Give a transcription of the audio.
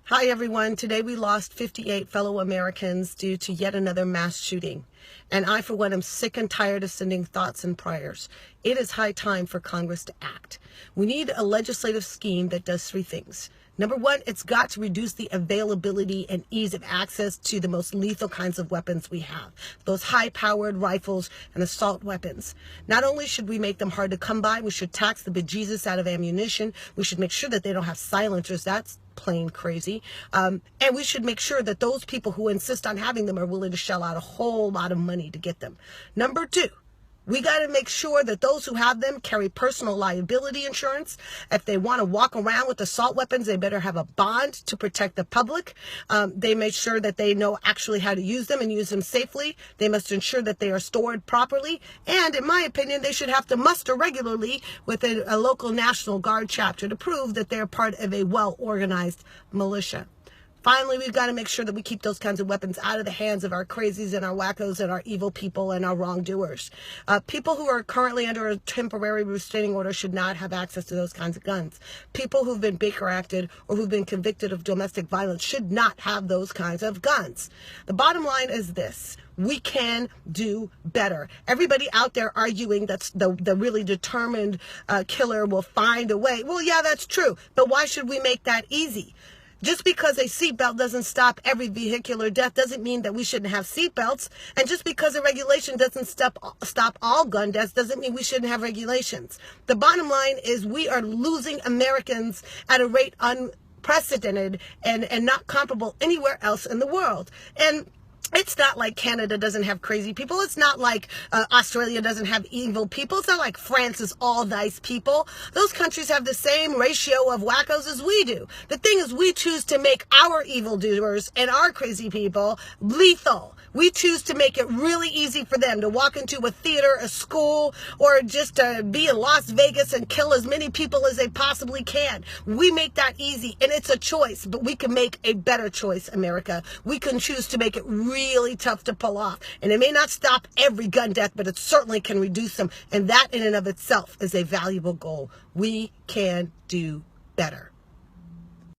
Hi everyone. Today we lost 58 fellow Americans due to yet another mass shooting. And I, for one, am sick and tired of sending thoughts and prayers. It is high time for Congress to act. We need a legislative scheme that does three things. Number one, it's got to reduce the availability and ease of access to the most lethal kinds of weapons we have, those high-powered rifles and assault weapons. Not only should we make them hard to come by, we should tax the bejesus out of ammunition. We should make sure that they don't have silencers. That's plain crazy. And we should make sure that those people who insist on having them are willing to shell out a whole lot of money to get them. Number two, we got to make sure that those who have them carry personal liability insurance. If they want to walk around with assault weapons, they better have a bond to protect the public. They make sure that they know actually how to use them and use them safely. They must ensure that they are stored properly. And in my opinion, they should have to muster regularly with a local National Guard chapter to prove that they're part of a well-organized militia. Finally, we've got to make sure that we keep those kinds of weapons out of the hands of our crazies and our wackos and our evil people and our wrongdoers. People who are currently under a temporary restraining order should not have access to those kinds of guns. People who've been Baker acted or who've been convicted of domestic violence should not have those kinds of guns. The bottom line is this. We can do better. Everybody out there arguing that the really determined killer will find a way. Well, yeah, that's true. But why should we make that easy? Just because a seatbelt doesn't stop every vehicular death doesn't mean that we shouldn't have seatbelts. And just because a regulation doesn't stop all gun deaths doesn't mean we shouldn't have regulations. The bottom line is we are losing Americans at a rate unprecedented and not comparable anywhere else in the world. And it's not like Canada doesn't have crazy people. It's not like Australia doesn't have evil people. It's not like France is all nice people. Those countries have the same ratio of wackos as we do. The thing is, we choose to make our evildoers and our crazy people lethal. We choose to make it really easy for them to walk into a theater, a school, or just to be in Las Vegas and kill as many people as they possibly can. We make that easy, and it's a choice, but we can make a better choice, America. We can choose to make it really tough to pull off. And it may not stop every gun death, but it certainly can reduce them. And that in and of itself is a valuable goal. We can do better.